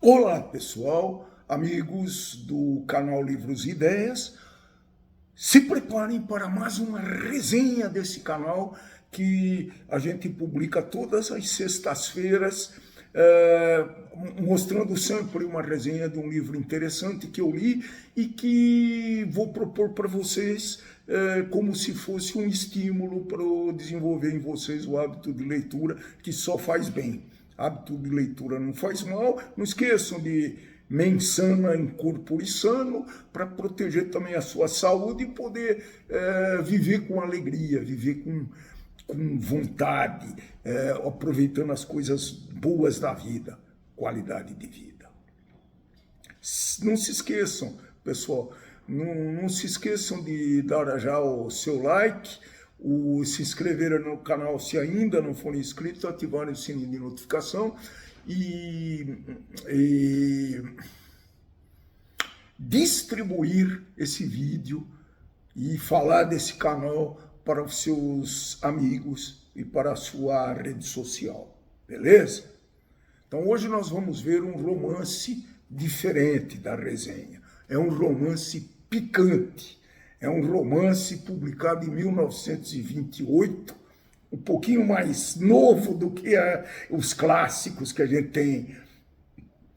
Olá pessoal, amigos do canal Livros e Ideias, se preparem para mais uma resenha desse canal que a gente publica todas as sextas-feiras, mostrando sempre uma resenha de um livro interessante que eu li e que vou propor para vocês como se fosse um estímulo para desenvolver em vocês o hábito de leitura, que só faz bem. Hábito de leitura não faz mal. Não esqueçam de mens sana in corpore sano, para proteger também a sua saúde e poder viver com alegria, viver com vontade, aproveitando as coisas boas da vida, qualidade de vida. Não se esqueçam, pessoal, não se esqueçam de dar já o seu like, se inscreverem no canal se ainda não forem inscritos, ativarem o sininho de notificação e distribuir esse vídeo e falar desse canal para os seus amigos e para a sua rede social, beleza? Então hoje nós vamos ver um romance diferente da resenha. É um romance picante. É um romance publicado em 1928, um pouquinho mais novo do que os clássicos que a gente tem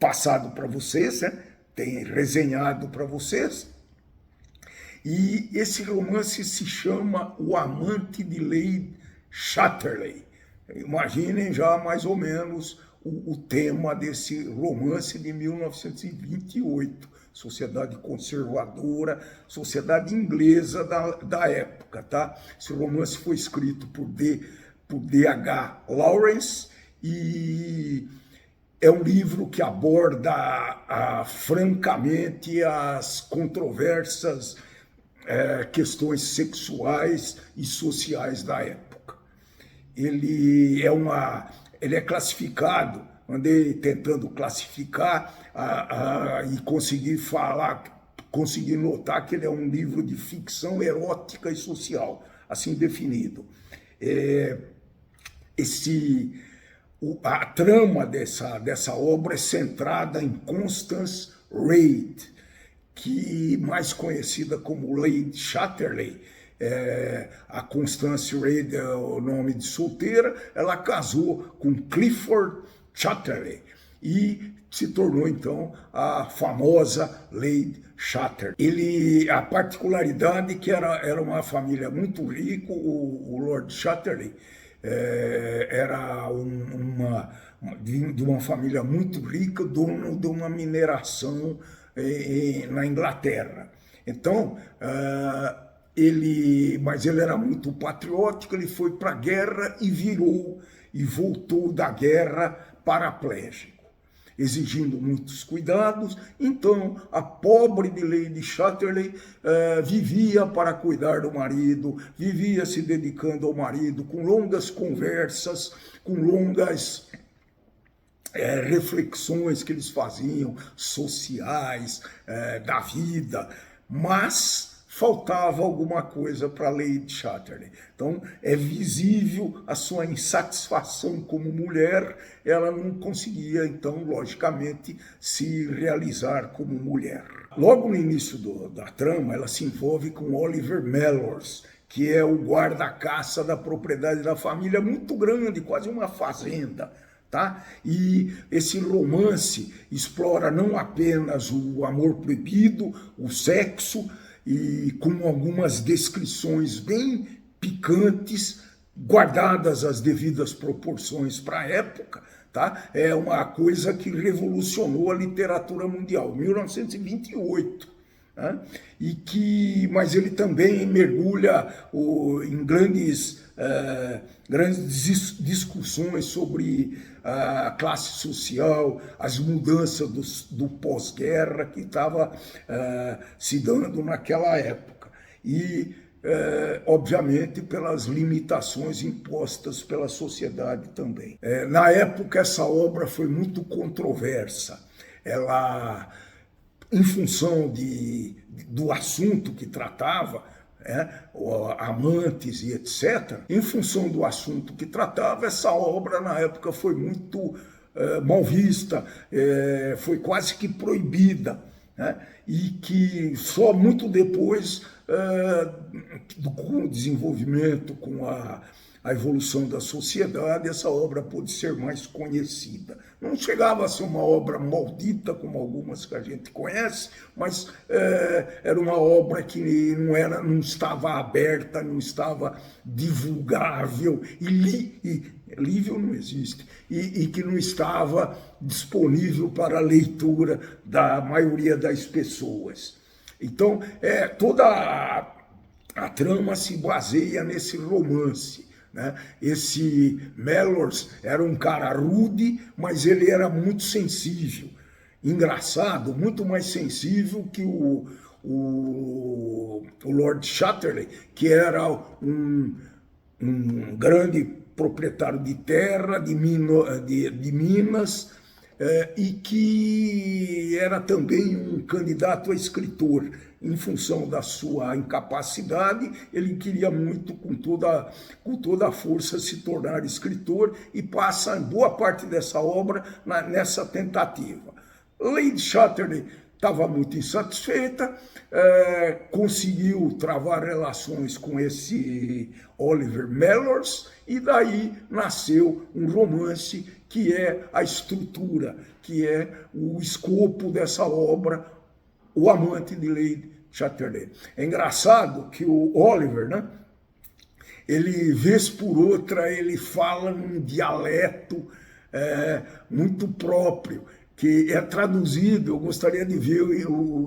passado para vocês, né? Tem resenhado para vocês. E esse romance se chama O Amante de Lady Chatterley. Imaginem já mais ou menos o tema desse romance de 1928. Sociedade conservadora, sociedade inglesa da época, tá? Esse romance foi escrito por D.H. Lawrence e é um livro que aborda francamente as controversas questões sexuais e sociais da época. Ele é classificado, andei tentando classificar e consegui notar que ele é um livro de ficção erótica e social, assim definido. A trama dessa obra é centrada em Constance Reid, que mais conhecida como Lady Chatterley. A Constance Reid é o nome de solteira. Ela casou com Clifford Chatterley e se tornou então a famosa Lady Chatterley. A particularidade é que era uma família muito rica. O Lord Chatterley era de uma família muito rica, dono de uma mineração na Inglaterra. Então, mas ele era muito patriótico. Ele foi para a guerra e voltou da guerra paraplégico, exigindo muitos cuidados. Então, a pobre de Lady Chatterley vivia para cuidar do marido, vivia se dedicando ao marido, com longas conversas, com longas reflexões que eles faziam, sociais, da vida, mas faltava alguma coisa para Lady Chatterley. Então, é visível a sua insatisfação como mulher. Ela não conseguia, então, logicamente, se realizar como mulher. Logo no início da trama, ela se envolve com Oliver Mellors, que é o guarda-caça da propriedade da família, muito grande, quase uma fazenda. Tá? E esse romance explora não apenas o amor proibido, o sexo, e com algumas descrições bem picantes, guardadas as devidas proporções para a época, tá? É uma coisa que revolucionou a literatura mundial, 1928. Né? Mas ele também mergulha em grandes discussões sobre a classe social, as mudanças do pós-guerra que estava se dando naquela época. E, obviamente, pelas limitações impostas pela sociedade também. Na época, essa obra foi muito controversa. Ela, em função do assunto que tratava, amantes e etc., em função do assunto que tratava, essa obra na época foi muito mal vista, foi quase que proibida, né? E que só muito depois com o desenvolvimento, com a evolução da sociedade, essa obra pôde ser mais conhecida. Não chegava a ser uma obra maldita, como algumas que a gente conhece, mas era uma obra que não estava aberta, não estava divulgável, livre não existe, e que não estava disponível para a leitura da maioria das pessoas. Então, toda a trama se baseia nesse romance, né? Esse Mellors era um cara rude, mas ele era muito sensível, engraçado, muito mais sensível que o Lord Chatterley, que era um grande proprietário de terra, de Minas, e que era também um candidato a escritor. Em função da sua incapacidade, ele queria muito, com toda a força, se tornar escritor, e passa boa parte dessa obra nessa tentativa. Lady Chatterley estava muito insatisfeita, conseguiu travar relações com esse Oliver Mellors, e daí nasceu um romance que é a estrutura, que é o escopo dessa obra, O Amante de Lady Chatterley. É engraçado que o Oliver, né, ele, vez por outra, ele fala num dialeto muito próprio, que é traduzido, eu gostaria de ver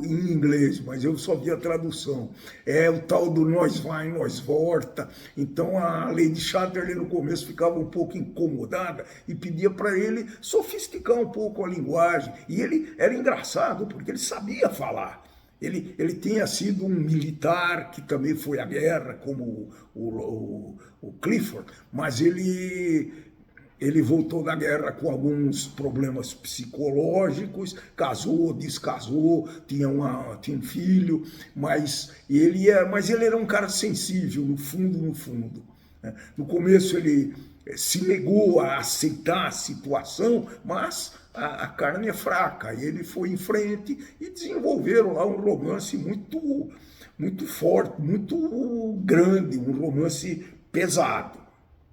em inglês, mas eu só vi a tradução. É o tal do nós vai, nós volta. Então a Lady Chatterley no começo ficava um pouco incomodada e pedia para ele sofisticar um pouco a linguagem. E ele era engraçado, porque ele sabia falar. Ele tinha sido um militar que também foi à guerra, como o Clifford, mas ele voltou da guerra com alguns problemas psicológicos, casou, descasou, tinha um filho, mas ele era um cara sensível, no fundo. Né? No começo ele se negou a aceitar a situação, mas a carne é fraca, e ele foi em frente e desenvolveram lá um romance muito, muito forte, muito grande, um romance pesado,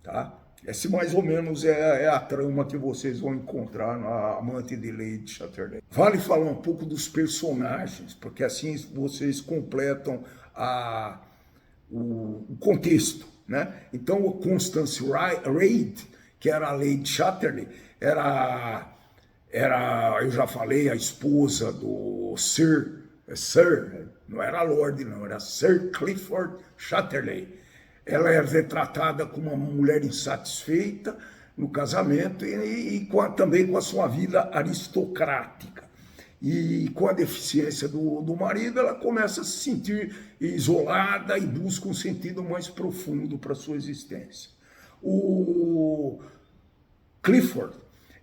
tá? Esse mais ou menos é a trama que vocês vão encontrar na Amante de Lady Chatterley. Vale falar um pouco dos personagens, porque assim vocês completam o contexto, né? Então, o Constance Reid, que era a Lady Chatterley, era, eu já falei, a esposa do Sir, não era Lord, não, era Sir Clifford Chatterley. Ela é retratada como uma mulher insatisfeita no casamento e também com a sua vida aristocrática. E com a deficiência do marido, ela começa a se sentir isolada e busca um sentido mais profundo para a sua existência. O Clifford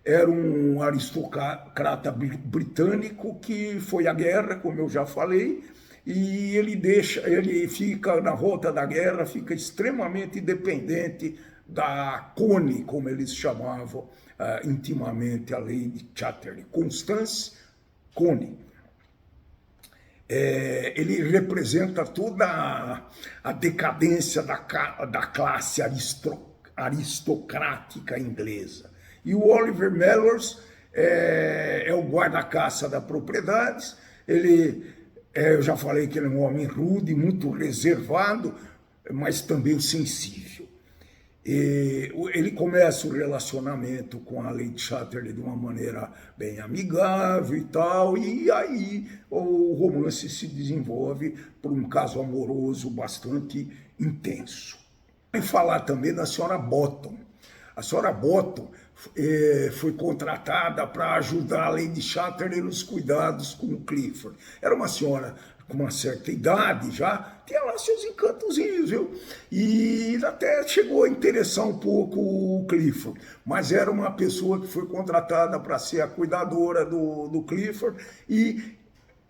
era um aristocrata britânico que foi à guerra, como eu já falei, e ele fica na volta da guerra, fica extremamente dependente da Connie, como eles chamavam intimamente a Lady Chatterley, Constance Connie. Ele representa toda a decadência da classe aristocrática inglesa. E o Oliver Mellors é o guarda-caça da propriedade. Eu já falei que ele é um homem rude, muito reservado, mas também sensível. Ele começa o relacionamento com a Lady Chatterley de uma maneira bem amigável e tal, e aí o romance se desenvolve por um caso amoroso bastante intenso. E falar também da senhora Bottom. A senhora Bottom foi contratada para ajudar a Lady Chatterley nos cuidados com o Clifford. Era uma senhora com uma certa idade já, tinha lá seus encantozinhos, viu? E até chegou a interessar um pouco o Clifford, mas era uma pessoa que foi contratada para ser a cuidadora do Clifford, e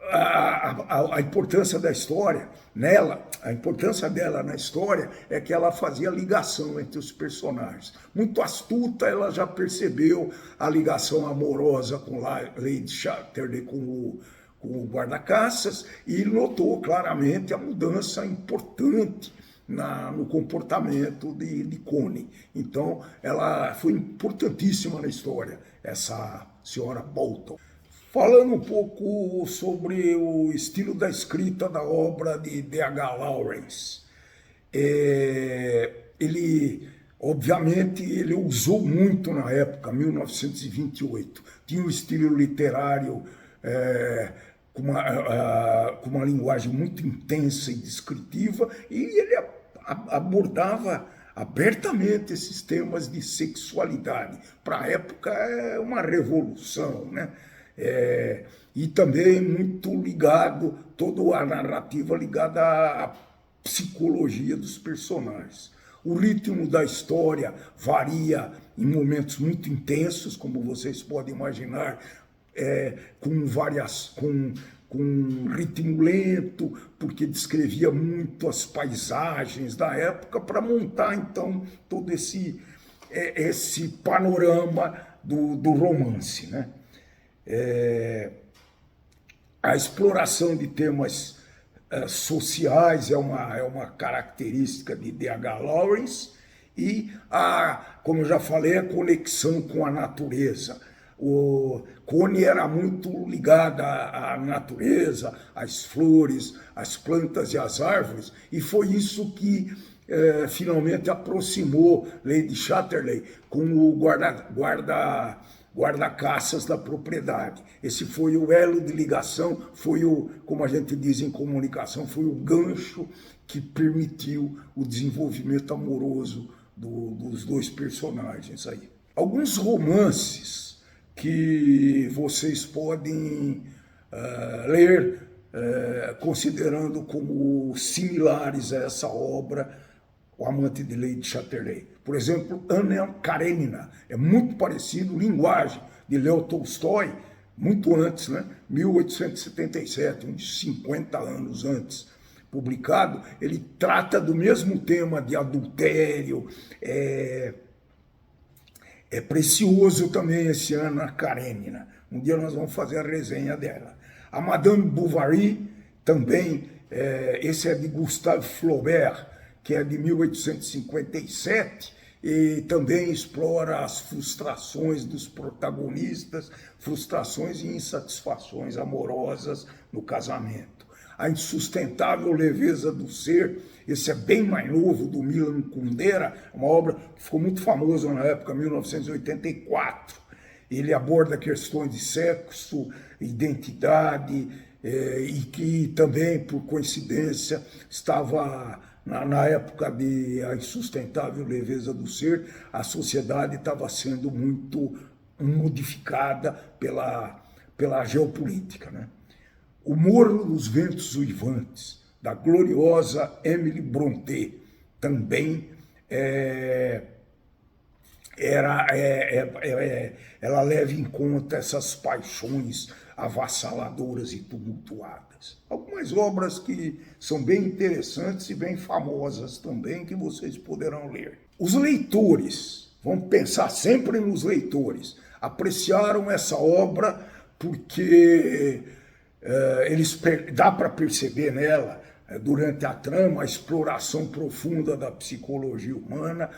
a importância da história nela, a importância dela na história é que ela fazia ligação entre os personagens. Muito astuta, ela já percebeu a ligação amorosa com Lady Chatterley, com o guarda-caças, e notou claramente a mudança importante no comportamento de Connie. Então, ela foi importantíssima na história, essa senhora Bolton. Falando um pouco sobre o estilo da escrita da obra de D.H. Lawrence, obviamente, ele usou muito na época, 1928. Tinha um estilo literário com uma linguagem muito intensa e descritiva, e ele abordava abertamente esses temas de sexualidade. Para a época é uma revolução, né? E também muito ligado, toda a narrativa ligada à psicologia dos personagens. O ritmo da história varia em momentos muito intensos, como vocês podem imaginar, com um ritmo lento, porque descrevia muito as paisagens da época, para montar, então, todo esse panorama do romance, né? A exploração de temas sociais é uma característica de D.H. Lawrence, e, como eu já falei, a conexão com a natureza. O Connie era muito ligada à natureza, às flores, às plantas e às árvores, e foi isso que finalmente aproximou Lady Chatterley com o guarda-caças da propriedade. Esse foi o elo de ligação, como a gente diz em comunicação, foi o gancho que permitiu o desenvolvimento amoroso dos dois personagens aí. Alguns romances que vocês podem ler considerando como similares a essa obra, O Amante de Lady Chatterley. Por exemplo, Anna Karenina, é muito parecido, linguagem de Leo Tolstói, muito antes, né? 1877, uns 50 anos antes, publicado. Ele trata do mesmo tema de adultério. É precioso também esse Anna Karenina. Um dia nós vamos fazer a resenha dela. A Madame Bovary também, esse é de Gustave Flaubert, que é de 1857, e também explora as frustrações dos protagonistas, frustrações e insatisfações amorosas no casamento. A Insustentável Leveza do Ser, esse é bem mais novo, do Milan Kundera, uma obra que ficou muito famosa na época, 1984. Ele aborda questões de sexo, identidade, e que também, por coincidência, estava na época de A Insustentável Leveza do Ser, a sociedade estava sendo muito modificada pela geopolítica, né? O Morro dos Ventos Uivantes, da gloriosa Emily Brontë, também ela leva em conta essas paixões avassaladoras e tumultuadas. Algumas obras que são bem interessantes e bem famosas também, que vocês poderão ler. Os leitores, vamos pensar sempre nos leitores, apreciaram essa obra porque dá para perceber nela, durante a trama, a exploração profunda da psicologia humana.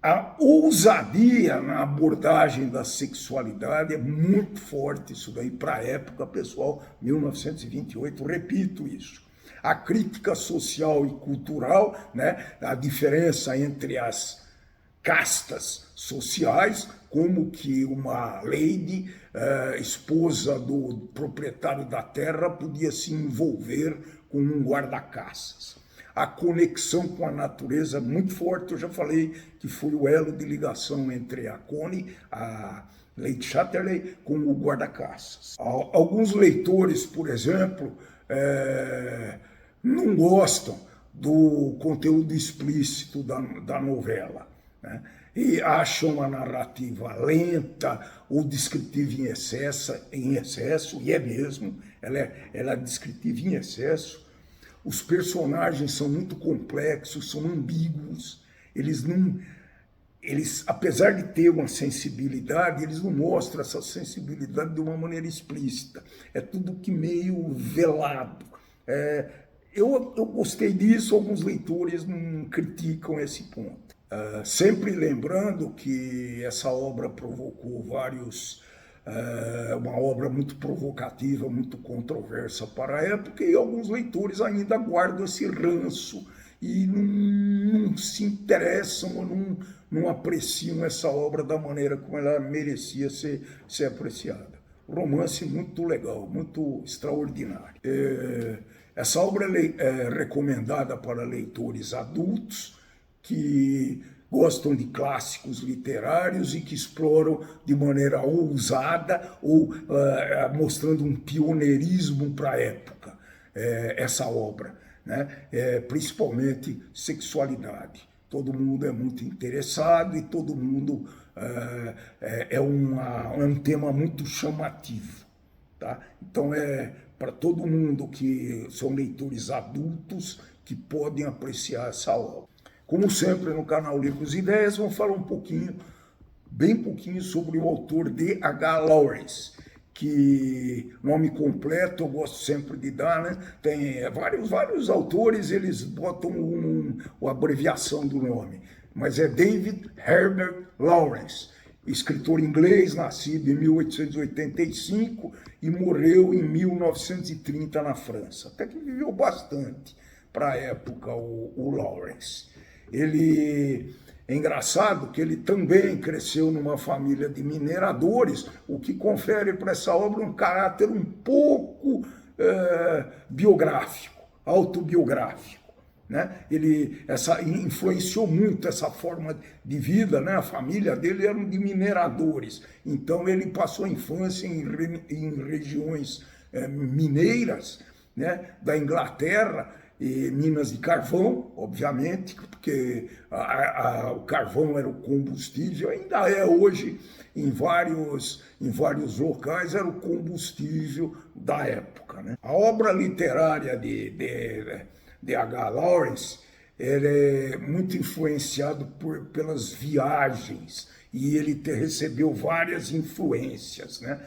A ousadia na abordagem da sexualidade é muito forte, isso daí para a época, pessoal, 1928, repito isso. A crítica social e cultural, né, a diferença entre as castas sociais, como que uma lady, esposa do proprietário da terra, podia se envolver com um guarda-caças. A conexão com a natureza é muito forte, eu já falei que foi o elo de ligação entre a Connie, a Lady Chatterley, com o guarda-caças. Alguns leitores, por exemplo, não gostam do conteúdo explícito da novela, né? E acham a narrativa lenta ou descritiva em excesso, e é mesmo, ela é descritiva em excesso. Os personagens são muito complexos, são ambíguos, eles, apesar de ter uma sensibilidade, eles não mostram essa sensibilidade de uma maneira explícita. É tudo que meio velado. Eu gostei disso, alguns leitores não criticam esse ponto. Sempre lembrando que essa obra provocou uma obra muito provocativa, muito controversa para a época, e alguns leitores ainda guardam esse ranço e não se interessam ou não apreciam essa obra da maneira como ela merecia ser apreciada. Romance muito legal, muito extraordinário. Essa obra é recomendada para leitores adultos que gostam de clássicos literários e que exploram de maneira ousada ou mostrando um pioneirismo para a época essa obra, né? Principalmente sexualidade. Todo mundo é muito interessado e todo mundo é um tema muito chamativo, tá? Então para todo mundo que são leitores adultos que podem apreciar essa obra. Como sempre no canal Livros e Ideias, vamos falar bem pouquinho sobre o autor D.H. Lawrence, que nome completo eu gosto sempre de dar, né? Tem vários autores, eles botam uma abreviação do nome, mas é David Herbert Lawrence, escritor inglês, nascido em 1885 e morreu em 1930 na França. Até que viveu bastante para a época o Lawrence. É engraçado que ele também cresceu numa família de mineradores, o que confere para essa obra um caráter um pouco biográfico, autobiográfico, né? Influenciou muito essa forma de vida, né? A família dele era de mineradores, então ele passou a infância em regiões mineiras, né? Da Inglaterra, e minas de carvão, obviamente, porque o carvão era o combustível, ainda é hoje em vários locais, era o combustível da época, né? A obra literária de D.H. Lawrence é muito influenciado pelas viagens, e ele recebeu várias influências, né?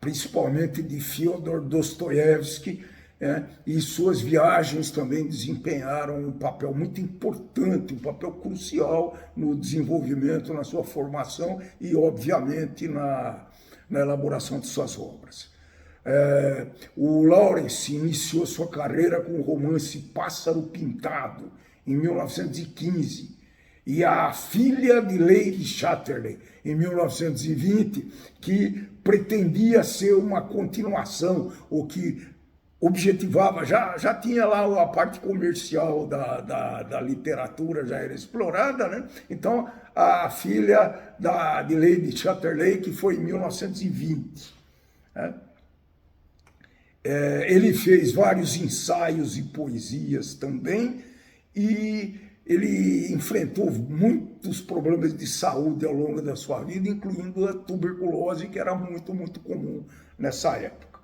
Principalmente de Fyodor Dostoiévski, e suas viagens também desempenharam um papel muito importante, um papel crucial no desenvolvimento, na sua formação e, obviamente, na elaboração de suas obras. O Lawrence iniciou sua carreira com o romance Pássaro Pintado, em 1915, e A Filha de Lady Chatterley, em 1920, que pretendia ser uma continuação, ou que objetivava, já tinha lá a parte comercial da literatura, já era explorada, né? Então, A Filha de Lady Chatterley, que foi em 1920. Né? Ele fez vários ensaios e poesias também, e ele enfrentou muitos problemas de saúde ao longo da sua vida, incluindo a tuberculose, que era muito, muito comum nessa época.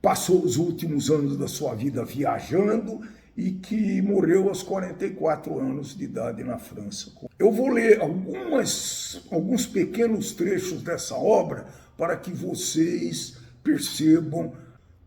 Passou os últimos anos da sua vida viajando e que morreu aos 44 anos de idade na França. Eu vou ler alguns pequenos trechos dessa obra para que vocês percebam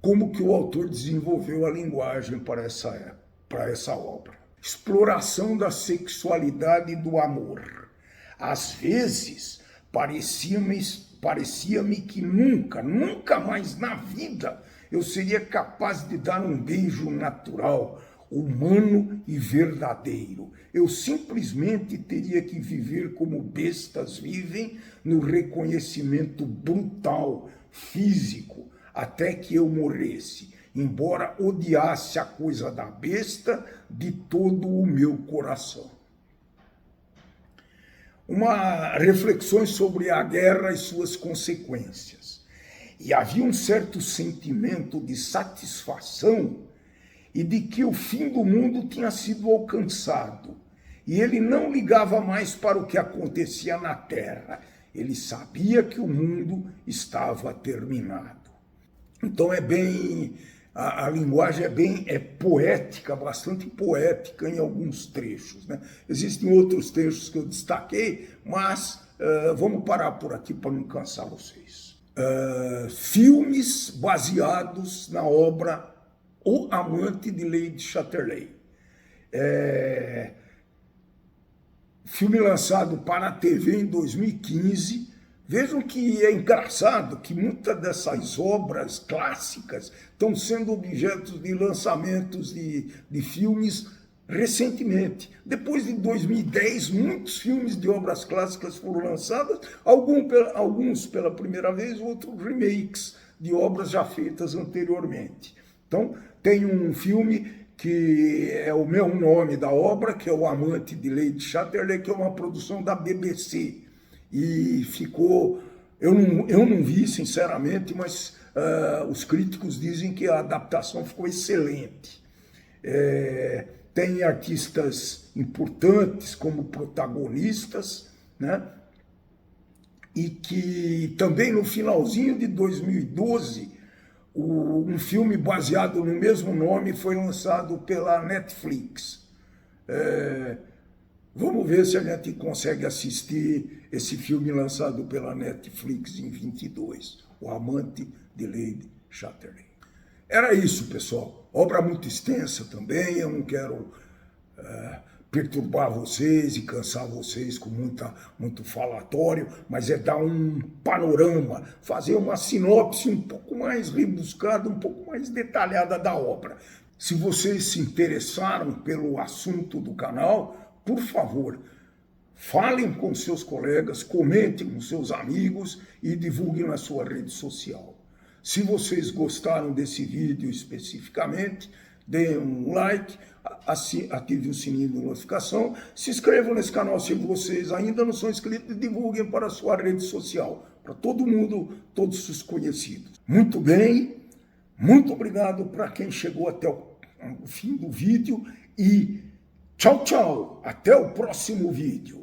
como que o autor desenvolveu a linguagem para essa obra. Exploração da sexualidade e do amor. Às vezes, parecia-me que nunca mais na vida eu seria capaz de dar um beijo natural, humano e verdadeiro. Eu simplesmente teria que viver como bestas vivem, no reconhecimento brutal, físico, até que eu morresse, embora odiasse a coisa da besta de todo o meu coração. Reflexões sobre a guerra e suas consequências. E havia um certo sentimento de satisfação e de que o fim do mundo tinha sido alcançado. E ele não ligava mais para o que acontecia na Terra. Ele sabia que o mundo estava terminado. Então a linguagem é poética, bastante poética em alguns trechos, né? Existem outros trechos que eu destaquei, mas vamos parar por aqui para não cansar vocês. Filmes baseados na obra O Amante de Lady Chatterley. Filme lançado para a TV em 2015. Vejam que é engraçado que muitas dessas obras clássicas estão sendo objetos de lançamentos de filmes recentemente. Depois de 2010, muitos filmes de obras clássicas foram lançados, alguns pela primeira vez, outros remakes de obras já feitas anteriormente. Então, tem um filme que é o mesmo nome da obra, que é O Amante de Lady Chatterley, que é uma produção da BBC. E ficou... Eu não vi, sinceramente, mas os críticos dizem que a adaptação ficou excelente. Tem artistas importantes como protagonistas, né? E que também no finalzinho de 2012, um filme baseado no mesmo nome foi lançado pela Netflix. Vamos ver se a gente consegue assistir esse filme lançado pela Netflix em 22, O Amante de Lady Chatterley. Era isso, pessoal. Obra muito extensa também, eu não quero perturbar vocês e cansar vocês com muito falatório, mas é dar um panorama, fazer uma sinopse um pouco mais rebuscada, um pouco mais detalhada da obra. Se vocês se interessaram pelo assunto do canal, por favor, falem com seus colegas, comentem com seus amigos e divulguem na sua rede social. Se vocês gostaram desse vídeo especificamente, deem um like, ative o sininho de notificação, se inscrevam nesse canal se vocês ainda não são inscritos e divulguem para a sua rede social, para todo mundo, todos os conhecidos. Muito bem, muito obrigado para quem chegou até o fim do vídeo e tchau, tchau, até o próximo vídeo.